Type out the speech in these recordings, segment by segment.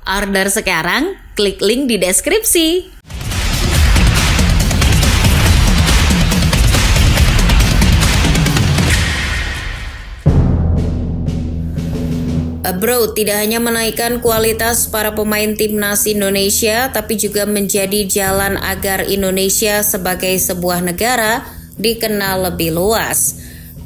Order sekarang, klik link di deskripsi. Abroad tidak hanya menaikkan kualitas para pemain timnas Indonesia, tapi juga menjadi jalan agar Indonesia sebagai sebuah negara dikenal lebih luas.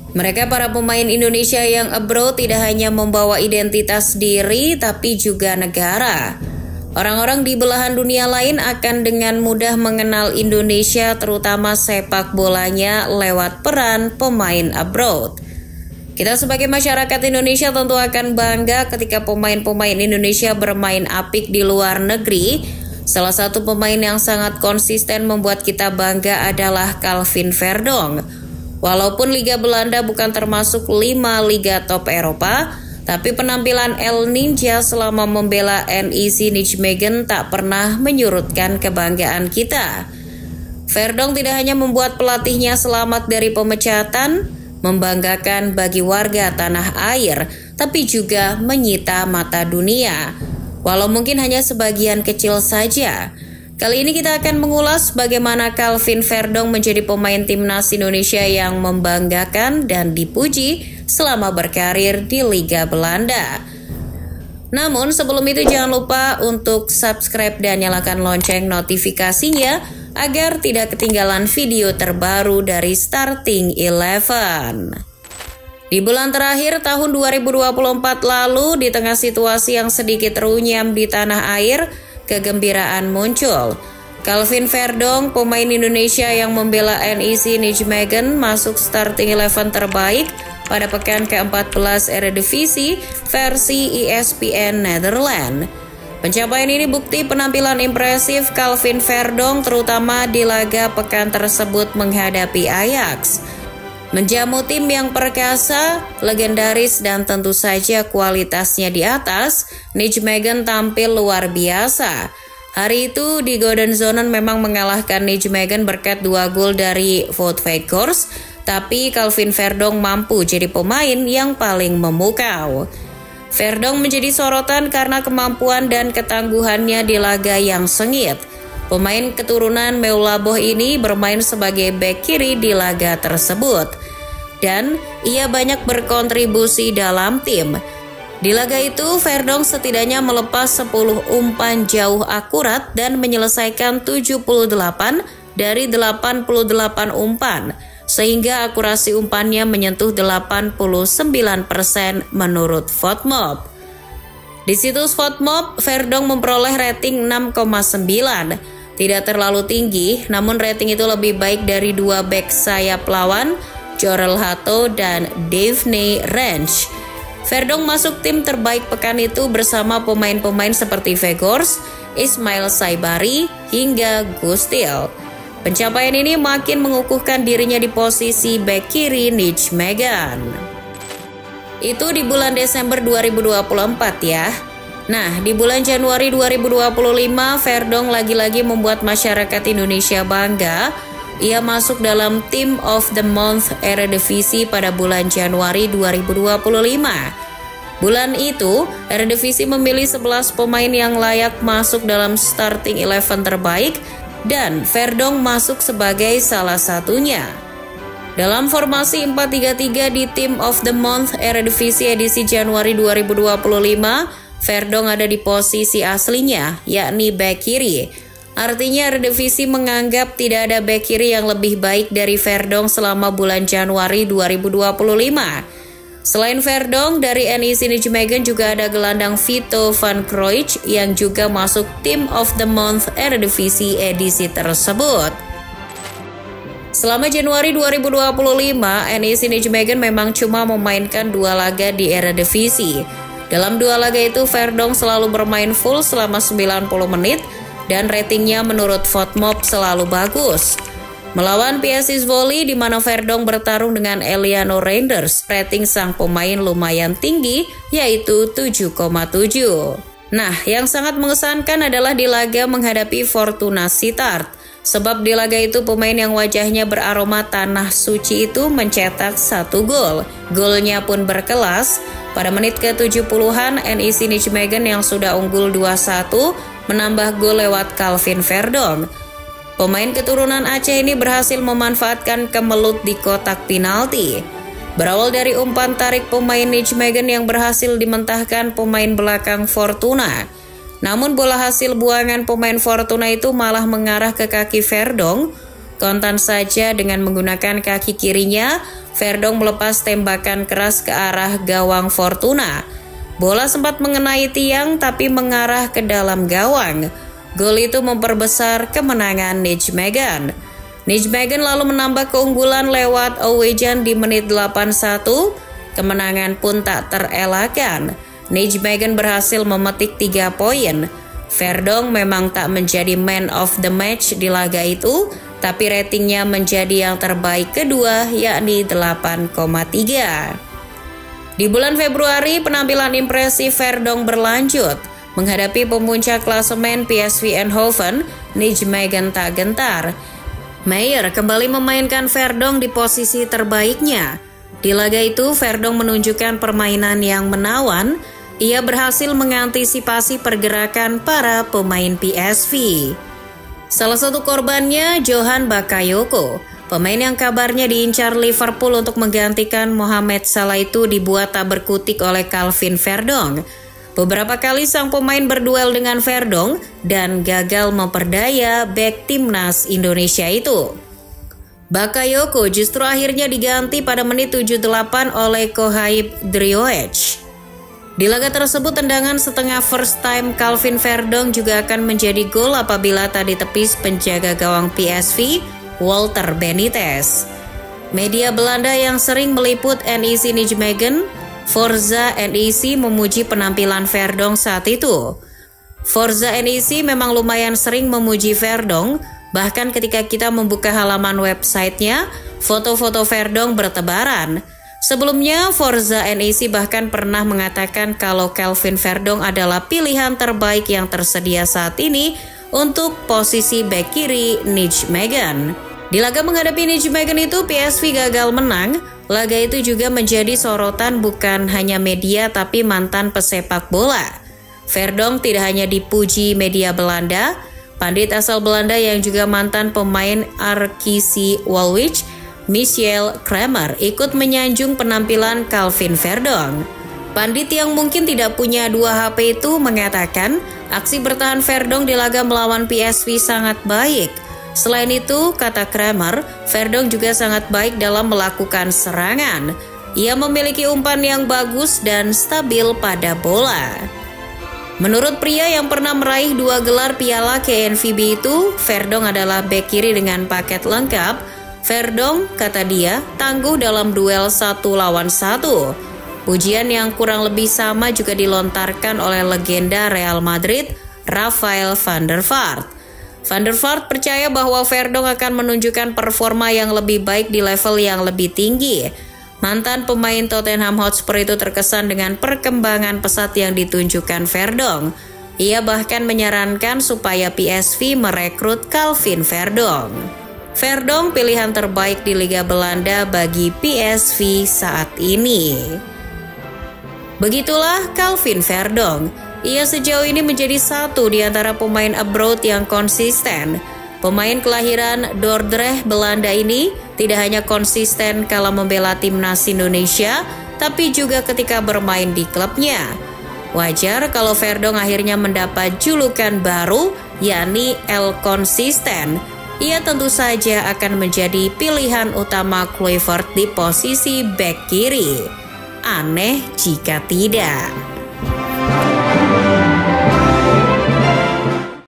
Mereka para pemain Indonesia yang abroad tidak hanya membawa identitas diri, tapi juga negara. Orang-orang di belahan dunia lain akan dengan mudah mengenal Indonesia, terutama sepak bolanya lewat peran pemain abroad. Kita sebagai masyarakat Indonesia tentu akan bangga ketika pemain-pemain Indonesia bermain apik di luar negeri. Salah satu pemain yang sangat konsisten membuat kita bangga adalah Calvin Verdonk. Walaupun Liga Belanda bukan termasuk 5 liga top Eropa, tapi penampilan El Ninja selama membela NEC Nijmegen tak pernah menyurutkan kebanggaan kita. Verdonk tidak hanya membuat pelatihnya selamat dari pemecatan, membanggakan bagi warga tanah air, tapi juga menyita mata dunia. Walau mungkin hanya sebagian kecil saja. Kali ini kita akan mengulas bagaimana Calvin Verdonk menjadi pemain timnas Indonesia yang membanggakan dan dipuji selama berkarir di Liga Belanda. Namun sebelum itu jangan lupa untuk subscribe dan nyalakan lonceng notifikasinya agar tidak ketinggalan video terbaru dari Starting 11. Di bulan terakhir tahun 2024 lalu, di tengah situasi yang sedikit runyam di tanah air, kegembiraan muncul. Calvin Verdonk, pemain Indonesia yang membela NEC Nijmegen, masuk Starting 11 terbaik pada pekan ke-14 Eredivisie versi ESPN Netherlands. Pencapaian ini bukti penampilan impresif Calvin Verdonk terutama di laga pekan tersebut menghadapi Ajax. Menjamu tim yang perkasa, legendaris dan tentu saja kualitasnya di atas, Nijmegen tampil luar biasa. Hari itu di Golden Zone memang mengalahkan Nijmegen berkat 2 gol dari Wout Weghorst, tapi Calvin Verdonk mampu jadi pemain yang paling memukau. Verdonk menjadi sorotan karena kemampuan dan ketangguhannya di laga yang sengit. Pemain keturunan Meulaboh ini bermain sebagai bek kiri di laga tersebut. Dan ia banyak berkontribusi dalam tim. Di laga itu, Verdonk setidaknya melepas 10 umpan jauh akurat dan menyelesaikan 78 dari 88 umpan. Sehingga akurasi umpannya menyentuh 89% menurut FotMob. Di situs FotMob, Verdonk memperoleh rating 6,9. Tidak terlalu tinggi, namun rating itu lebih baik dari 2 bek sayap lawan, Jorel Hato dan Davne Range. Verdonk masuk tim terbaik pekan itu bersama pemain-pemain seperti Weghorst, Ismail Saibari, hingga Gustil. Pencapaian ini makin mengukuhkan dirinya di posisi bek kiri Nijmegen. Itu di bulan Desember 2024 ya. Nah, di bulan Januari 2025, Verdonk lagi-lagi membuat masyarakat Indonesia bangga. Ia masuk dalam Team of the Month Eredivisie pada bulan Januari 2025. Bulan itu, Eredivisie memilih 11 pemain yang layak masuk dalam Starting 11 terbaik, dan Verdonk masuk sebagai salah satunya. Dalam formasi 4-3-3 di Team of the Month Eredivisie edisi Januari 2025, Verdonk ada di posisi aslinya, yakni bek kiri. Artinya Eredivisie menganggap tidak ada bek kiri yang lebih baik dari Verdonk selama bulan Januari 2025. Selain Verdonk, dari NEC Nijmegen juga ada gelandang Vito van Kroijff yang juga masuk Team of the Month Eredivisie edisi tersebut. Selama Januari 2025, NEC Nijmegen memang cuma memainkan 2 laga di Eredivisie. Dalam 2 laga itu, Verdonk selalu bermain full selama 90 menit dan ratingnya menurut FotMob selalu bagus. Melawan PSIS Volley di mana Verdonk bertarung dengan Eliano Reinders, rating sang pemain lumayan tinggi yaitu 7,7. Nah, yang sangat mengesankan adalah di laga menghadapi Fortuna Sittard. Sebab di laga itu pemain yang wajahnya beraroma tanah suci itu mencetak 1 gol. Golnya pun berkelas. Pada menit ke-70-an, NEC Nijmegen yang sudah unggul 2-1 menambah gol lewat Calvin Verdong. Pemain keturunan Aceh ini berhasil memanfaatkan kemelut di kotak penalti. Berawal dari umpan tarik pemain Nijmegen yang berhasil dimentahkan pemain belakang Fortuna. Namun bola hasil buangan pemain Fortuna itu malah mengarah ke kaki Verdong. Kontan saja dengan menggunakan kaki kirinya, Verdong melepas tembakan keras ke arah gawang Fortuna. Bola sempat mengenai tiang tapi mengarah ke dalam gawang. Gol itu memperbesar kemenangan Nijmegen. Nijmegen lalu menambah keunggulan lewat Owejan di menit 81. Kemenangan pun tak terelakkan. Nijmegen berhasil memetik 3 poin. Verdong memang tak menjadi man of the match di laga itu, tapi ratingnya menjadi yang terbaik kedua, yakni 8,3. Di bulan Februari, penampilan impresif Verdong berlanjut. Menghadapi pemuncak klasemen PSV Eindhoven, Nijmegen tak gentar. Meyer kembali memainkan Verdong di posisi terbaiknya. Di laga itu, Verdong menunjukkan permainan yang menawan. Ia berhasil mengantisipasi pergerakan para pemain PSV. Salah satu korbannya Johan Bakayoko. Pemain yang kabarnya diincar Liverpool untuk menggantikan Mohamed Salah itu dibuat tak berkutik oleh Calvin Verdong. Beberapa kali sang pemain berduel dengan Verdong dan gagal memperdaya bek timnas Indonesia itu. Bakayoko justru akhirnya diganti pada menit 78 oleh Kohaib Drioech. Di laga tersebut, tendangan setengah first time Calvin Verdong juga akan menjadi gol apabila tak ditepis penjaga gawang PSV, Walter Benitez. Media Belanda yang sering meliput NEC Nijmegen, Forza NEC, memuji penampilan Verdong saat itu. Forza NEC memang lumayan sering memuji Verdong, bahkan ketika kita membuka halaman websitenya, foto-foto Verdong bertebaran. Sebelumnya, Forza NEC bahkan pernah mengatakan kalau Calvin Verdong adalah pilihan terbaik yang tersedia saat ini untuk posisi bek kiri Nijmegen. Di laga menghadapi Nijmegen itu, PSV gagal menang. Laga itu juga menjadi sorotan bukan hanya media tapi mantan pesepak bola. Verdong tidak hanya dipuji media Belanda, pandit asal Belanda yang juga mantan pemain RKC Waalwijk, Michiel Kramer, ikut menyanjung penampilan Calvin Verdong. Pandit yang mungkin tidak punya 2 HP itu mengatakan aksi bertahan Verdong di laga melawan PSV sangat baik. Selain itu, kata Kramer, Verdong juga sangat baik dalam melakukan serangan. Ia memiliki umpan yang bagus dan stabil pada bola. Menurut pria yang pernah meraih 2 gelar piala KNVB itu, Verdong adalah bek kiri dengan paket lengkap. Verdong, kata dia, tangguh dalam duel 1 lawan 1. Pujian yang kurang lebih sama juga dilontarkan oleh legenda Real Madrid, Rafael van der Vaart. Van der Vaart percaya bahwa Verdong akan menunjukkan performa yang lebih baik di level yang lebih tinggi. Mantan pemain Tottenham Hotspur itu terkesan dengan perkembangan pesat yang ditunjukkan Verdong. Ia bahkan menyarankan supaya PSV merekrut Calvin Verdong. Verdong pilihan terbaik di Liga Belanda bagi PSV saat ini. Begitulah Calvin Verdong. Ia sejauh ini menjadi satu di antara pemain abroad yang konsisten. Pemain kelahiran Dordrecht, Belanda ini tidak hanya konsisten kala membela timnas Indonesia, tapi juga ketika bermain di klubnya. Wajar kalau Verdong akhirnya mendapat julukan baru, yakni El Konsisten. Ia tentu saja akan menjadi pilihan utama Kluivert di posisi bek kiri. Aneh jika tidak.